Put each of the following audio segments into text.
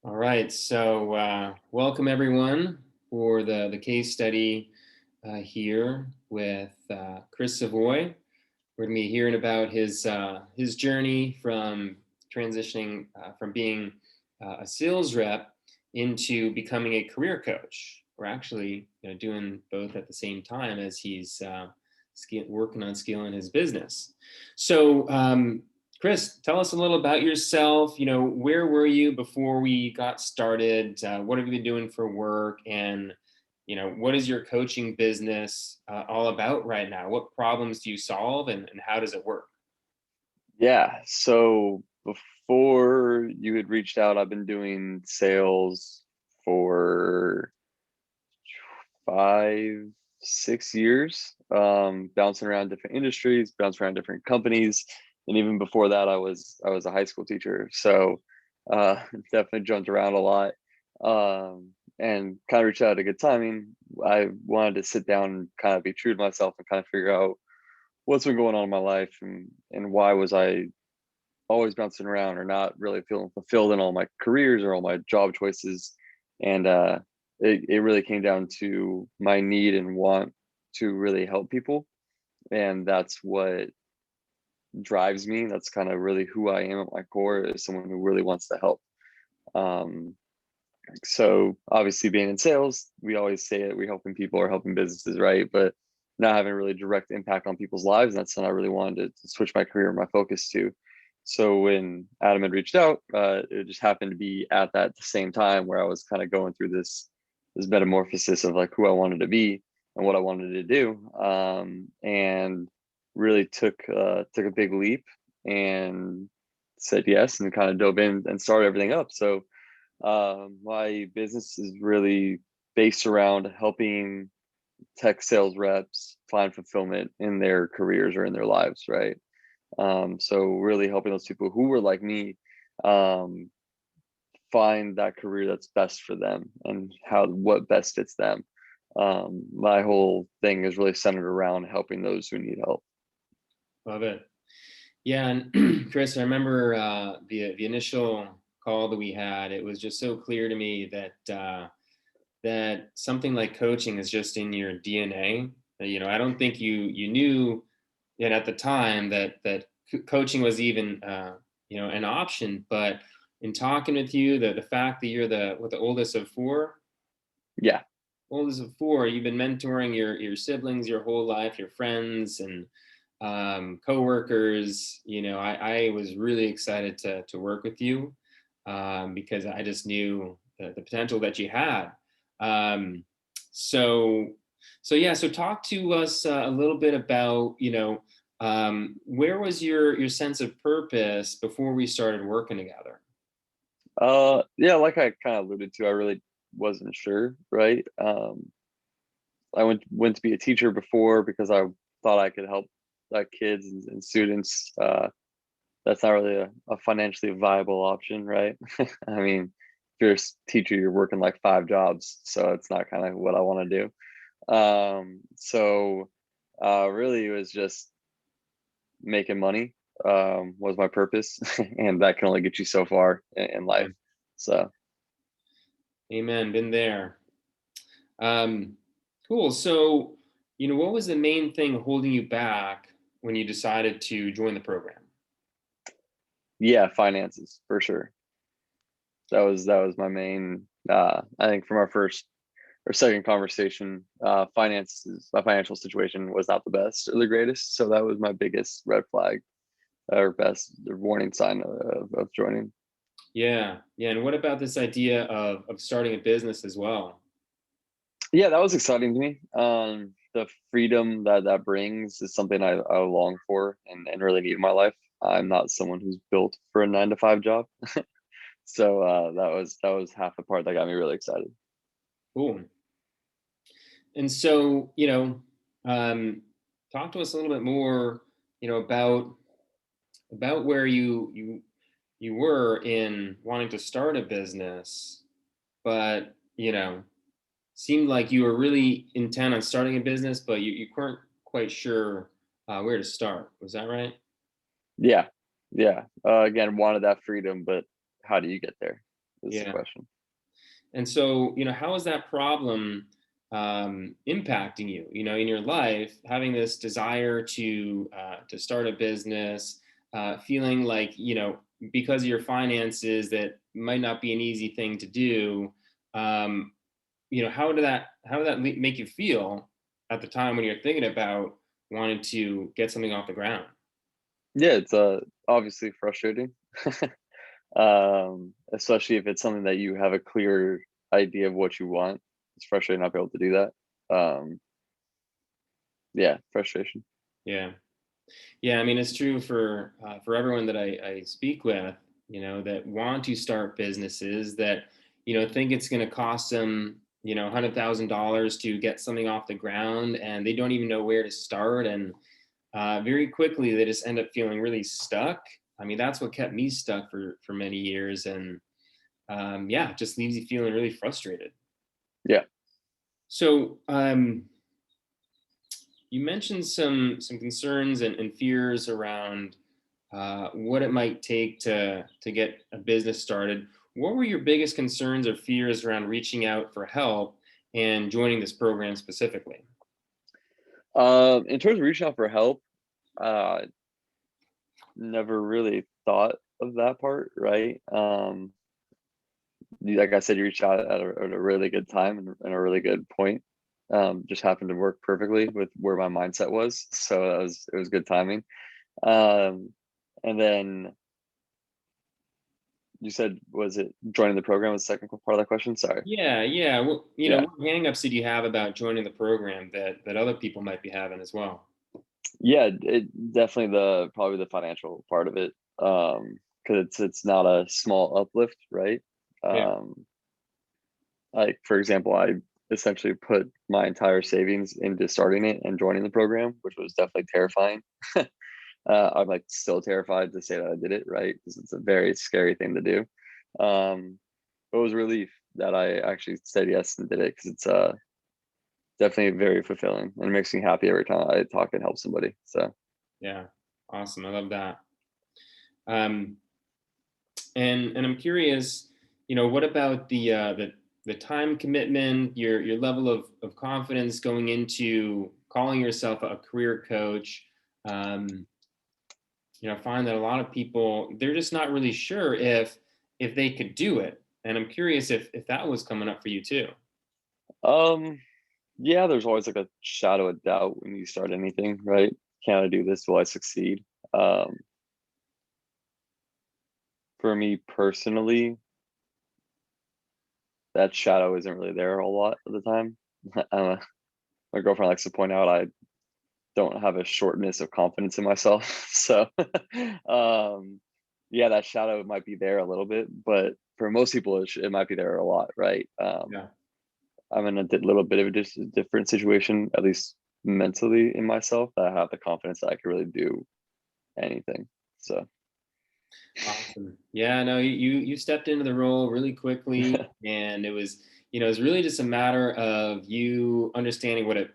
All right, so welcome everyone for the case study here with Chris Savoy. We're going to be hearing about his journey from transitioning from being a sales rep into becoming a career coach. We're actually doing both at the same time as he's working on scaling his business. So Chris, tell us a little about yourself. Where were you before we got started? What have you been doing for work? And, what is your coaching business all about right now? What problems do you solve and how does it work? Yeah. So before you had reached out, I've been doing sales for 5, 6 years, bouncing around different industries, bouncing around different companies. And even before that, I was a high school teacher. So definitely jumped around a lot. And kind of reached out at a good timing. I wanted to sit down and kind of be true to myself and kind of figure out what's been going on in my life and why was I always bouncing around or not really feeling fulfilled in all my careers or all my job choices. And it really came down to my need and want to really help people. And that's what drives me. That's kind of really who I am at my core, is someone who really wants to help. Um, so obviously being in sales, we always say it, we're helping people or helping businesses, right? But not having really direct impact on people's lives. And that's something I really wanted to switch my career and my focus to. So when Adam had reached out, it just happened to be at that the same time where I was kind of going through this metamorphosis of like who I wanted to be and what I wanted to do, and really took a big leap and said yes and kind of dove in and started everything up. So my business is really based around helping tech sales reps find fulfillment in their careers or in their lives, right? So really helping those people who were like me, um, find that career that's best for them and what best fits them. My whole thing is really centered around helping those who need help. Love it. Yeah, and Chris, I remember the initial call that we had. It was just so clear to me that something like coaching is just in your DNA. I don't think you knew yet at the time that coaching was even an option. But in talking with you, the fact that you're the oldest of four, Yeah, you've been mentoring your siblings your whole life, your friends and coworkers. I was really excited to work with you because I just knew the potential that you had. Um, so, so talk to us a little bit about, where was your sense of purpose before we started working together? yeah, like I kind of alluded to, I really wasn't sure, right? I went to be a teacher before because I thought I could help kids and students. That's not really a financially viable option, right? I mean, if you're a teacher, you're working like 5 jobs, so it's not kind of what I want to do. Really, it was just making money, was my purpose, and that can only get you so far in Yeah. life. So Amen. Been there. Um, cool. So, what was the main thing holding you back when you decided to join the program? yeah, finances for sure. That was my main. I think from our first or second conversation, finances, my financial situation was not the best or the greatest. So that was my biggest red flag or best warning sign of joining. Yeah. Yeah. And what about this idea of starting a business as well? Yeah, that was exciting to me. The freedom that brings is something I long for and really need in my life. I'm not someone who's built for a 9 to 5 job. So that was half the part that got me really excited. Cool. And so, um, talk to us a little bit more, about where you were in wanting to start a business, but seemed like you were really intent on starting a business, but you weren't quite sure where to start. Was that right? Yeah, yeah. Again, wanted that freedom, but how do you get there? is the Yeah. question. And so, how is that problem impacting you? In your life, having this desire to start a business, feeling like because of your finances that might not be an easy thing to do. Um, how did that make you feel at the time when you're thinking about wanting to get something off the ground? Yeah, it's obviously frustrating, especially if it's something that you have a clear idea of what you want. It's frustrating not be able to do that. Yeah, frustration. Yeah. Yeah, I mean, it's true for everyone that I speak with, that want to start businesses that think it's going to cost them $100,000 to get something off the ground, and they don't even know where to start, and very quickly they just end up feeling really stuck. I mean, that's what kept me stuck for many years, and yeah, it just leaves you feeling really frustrated. Yeah. So, you mentioned some concerns and fears around what it might take to get a business started. What were your biggest concerns or fears around reaching out for help and joining this program specifically? In terms of reaching out for help, uh, never really thought of that part, right? Like I said, you reached out at a really good time and a really good point. Just happened to work perfectly with where my mindset was, so it was good timing. Um, and then you said, was it joining the program was the second part of that question? Sorry. Yeah, yeah. Well, Yeah, what hangups did you have about joining the program that other people might be having as well? yeah, it definitely the probably the financial part of it, because it's not a small uplift, right? Yeah, Um, like for example, I essentially put my entire savings into starting it and joining the program, which was definitely terrifying. I'm like still terrified to say that I did it, right? Because it's a very scary thing to do. But it was a relief that I actually said yes and did it because it's definitely very fulfilling and it makes me happy every time I talk and help somebody. So yeah. Awesome. I love that. Um, and I'm curious, what about the time commitment, your level of confidence going into calling yourself a career coach? Um, I find that a lot of people, they're just not really sure if they could do it. And I'm curious if that was coming up for you too. um yeah, there's always like a shadow of doubt when you start anything, right? Can I do this? Will I succeed? Um, for me personally, that shadow isn't really there a lot of the time. uh, my girlfriend likes to point out I don't have a shortness of confidence in myself. So, um, yeah, that shadow might be there a little bit, but for most people, it might be there a lot, right? Yeah. I'm in a little bit of a different situation, at least mentally in myself, that I have the confidence that I could really do anything. So, Awesome. Yeah, no, you stepped into the role really quickly, and it was really just a matter of you understanding what it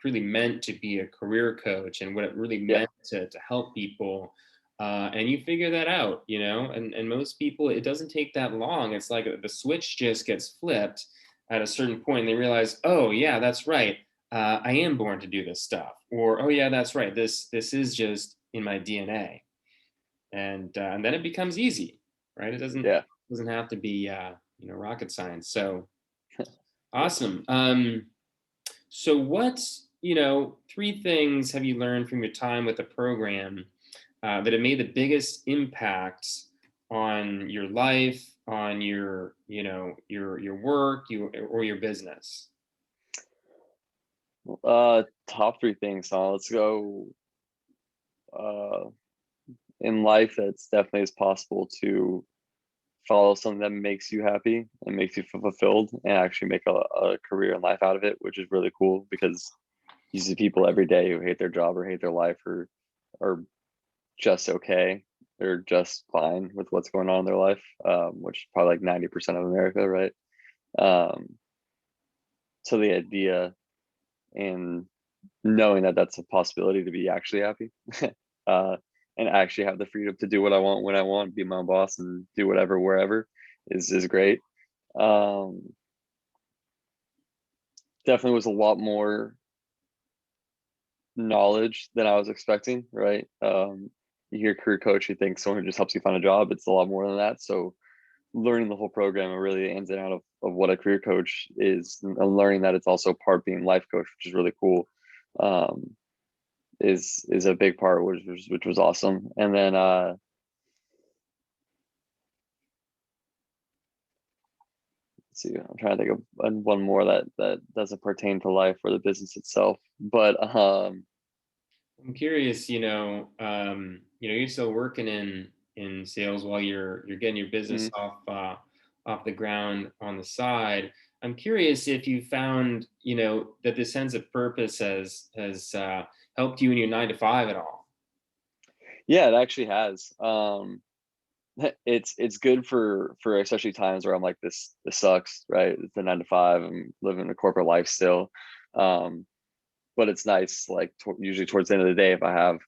really meant to be a career coach and what it really yeah, meant to help people, and you figure that out, and most people it doesn't take that long. It's like the switch just gets flipped at a certain point, and they realize, oh yeah, that's right. I am born to do this stuff, or oh yeah, that's right. This is just in my DNA, and then it becomes easy, right? It doesn't yeah. doesn't have to be rocket science. So awesome. So what three things have you learned from your time with the program that have made the biggest impact on your life, on your work, or your business? Top three things. So let's go. Uh, in life, that's definitely is possible to follow something that makes you happy and makes you feel fulfilled and actually make a career and life out of it, which is really cool because you see people every day who hate their job or hate their life or are just okay. They're just fine with what's going on in their life, which is probably like 90% of America, right? Um, so the idea and knowing that that's a possibility to be actually happy uh, and actually have the freedom to do what I want when I want, be my own boss and do whatever, wherever, is great. Um, Definitely was a lot more knowledge than I was expecting, right? You hear career coach, you think someone who just helps you find a job. It's a lot more than that. So learning the whole program and really the ins and out of what a career coach is, and learning that it's also part being life coach, which is really cool, um, is a big part, which was awesome. And then let's see, I'm trying to think of one more that doesn't pertain to life or the business itself, but I'm curious, you're still working in sales while you're getting your business mm, off the ground on the side. I'm curious if you found, that this sense of purpose has helped you in your 9 to 5 at all. yeah, it actually has. It's good for especially times where I'm like, this sucks, right? It's a 9 to 5. I'm living a corporate life still. Um, but it's nice, like usually towards the end of the day, if I have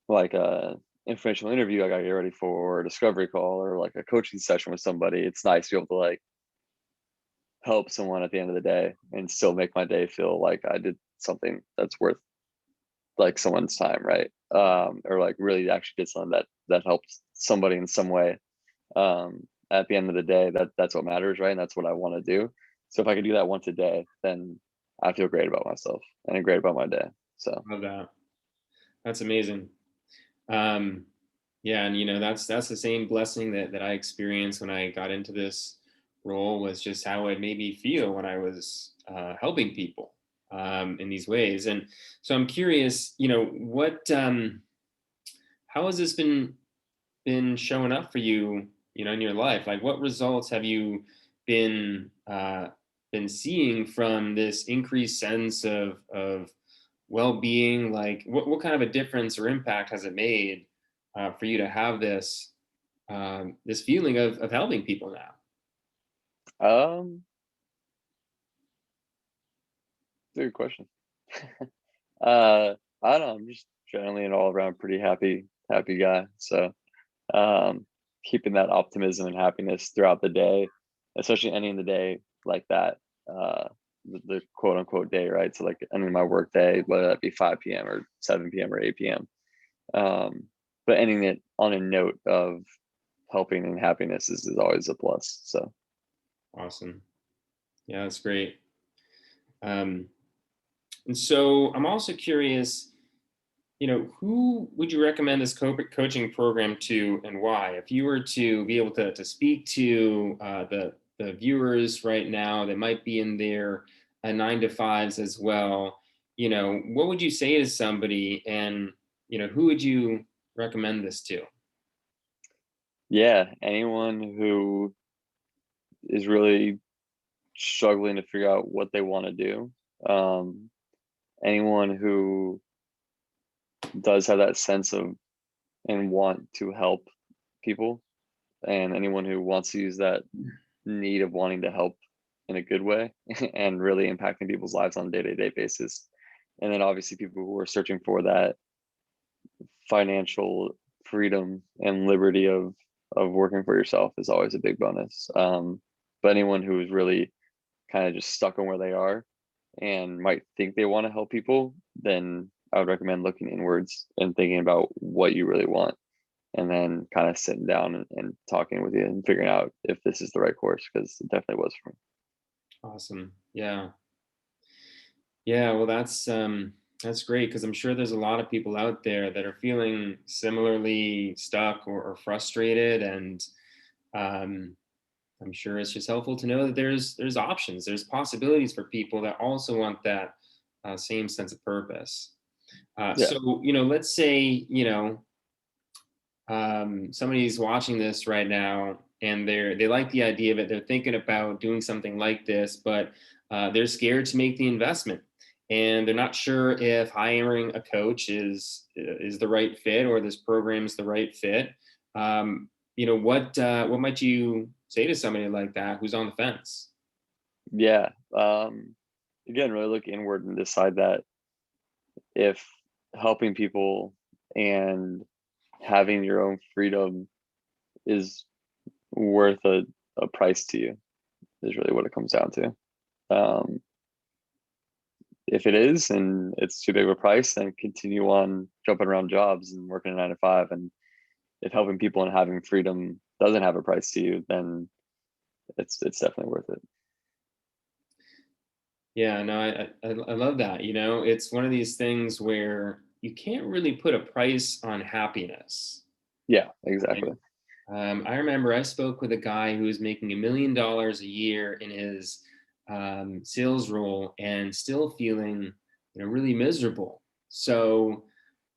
like a informational interview I gotta get ready for, or a discovery call, or like a coaching session with somebody, it's nice to be able to like help someone at the end of the day and still make my day feel like I did something that's worth like someone's time, right? Or like really actually did something that helped somebody in some way. At the end of the day, that's what matters, right? And that's what I want to do. So if I could do that once a day, then I feel great about myself and great about my day. So Love that. That's amazing. Um, yeah, and that's the same blessing that I experienced when I got into this role, was just how it made me feel when I was helping people in these ways. And so I'm curious, what how has this been showing up for you, in your life? Like, what results have you been been seeing from this increased sense of well-being? Like, what kind of a difference or impact has it made for you to have this feeling of helping people now? um good question. uh I don't know, I'm just generally an all around pretty happy guy. So um keeping that optimism and happiness throughout the day, especially ending the day like that. The quote unquote day, right? So like ending my work day, whether that be 5 p.m. or 7 p.m. or 8 p.m. um but ending it on a note of helping and happiness is always a plus. So Awesome. Yeah, that's great. Um, and so I'm also curious, who would you recommend this coaching program to, and why? If you were to be able to speak to the viewers right now that might be in their 9 to 5s as well, what would you say to somebody, and who would you recommend this to? yeah, anyone who is really struggling to figure out what they want to do, um, anyone who does have that sense of and want to help people, and anyone who wants to use that need of wanting to help in a good way and really impacting people's lives on a day-to-day basis. And then obviously people who are searching for that financial freedom and liberty of working for yourself is always a big bonus. But anyone who is really kind of just stuck on where they are and might think they want to help people, then I would recommend looking inwards and thinking about what you really want, and then kind of sitting down and talking with you and figuring out if this is the right course, because it definitely was for me. Awesome. Yeah. Yeah, well, that's great, because I'm sure there's a lot of people out there that are feeling similarly stuck or frustrated, and um, I'm sure it's just helpful to know that there's options, there's possibilities for people that also want that same sense of purpose. Yeah. So let's say somebody's watching this right now, and they like the idea of it. They're thinking about doing something like this, but they're scared to make the investment, and they're not sure if hiring a coach is the right fit, or this program is the right fit. Um, what might you say to somebody like that who's on the fence? Yeah. Again, really look inward and decide that if helping people and having your own freedom is worth a price to you, is really what it comes down to. If it is and it's too big of a price, then continue on jumping around jobs and working a 9 to 5. And if helping people and having freedom doesn't have a price to you, then it's definitely worth it. Yeah, no, I love that. It's one of these things where you can't really put a price on happiness. Yeah, Right? exactly. I remember I spoke with a guy who was making $1 million a year in his sales role and still feeling, really miserable. So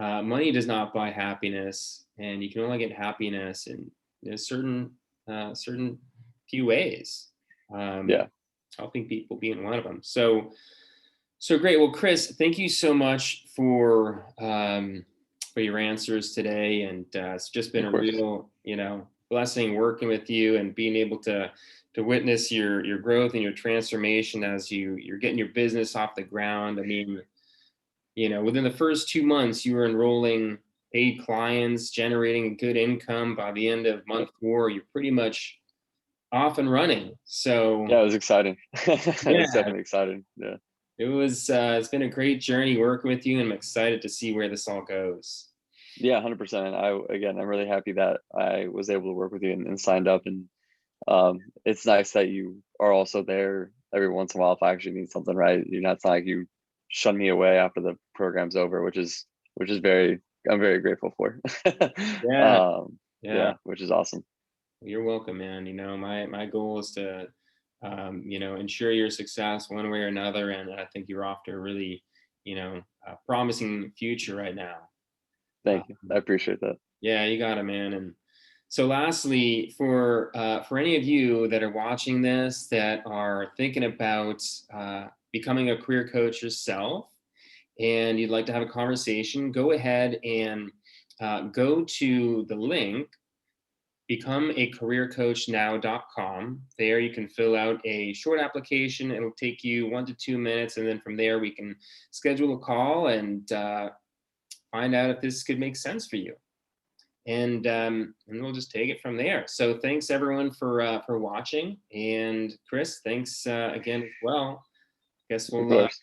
money does not buy happiness, and you can only get happiness in certain few ways. Um, Yeah, Helping people being one of them. So great. Well, Chris, thank you so much for your answers today, and it's just been of a course. real, blessing working with you and being able to witness your growth and your transformation as you're getting your business off the ground. I mean, within the first 2 months, you were enrolling paid clients, generating a good income. By the end of Yep. month 4, you're pretty much off and running. So Yeah, it was exciting. It was yeah, definitely exciting. Yeah. it's been a great journey working with you, and I'm excited to see where this all goes. Yeah, 100%. I'm really happy that I was able to work with you and signed up. And it's nice that you are also there every once in a while if I actually need something, right? You're not, it's not like you shun me away after the program's over, which is I'm very grateful for. Yeah, um, yeah. yeah, which is awesome. You're welcome, man. My goal is to ensure your success one way or another, and I think you're off to a really, promising future right now. Thank you. I Um, appreciate that. yeah, you got it, man. And so, lastly, for any of you that are watching this that are thinking about becoming a career coach yourself, and you'd like to have a conversation, go ahead and go to the link becomeacareercoachnow.com. There you can fill out a short application. It'll take you 1 to 2 minutes. And then from there, we can schedule a call and find out if this could make sense for you. And we'll just take it from there. So thanks everyone for watching. And Chris, thanks again as well. Guess Of we'll course.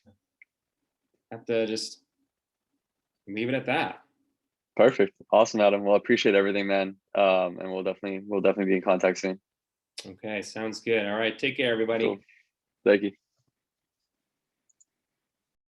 have to just leave it at that. Perfect. Awesome, Adam. Well, I appreciate everything, man. And we'll definitely be in contact soon. Okay, sounds good. All right, take care, everybody. Cool. Thank you.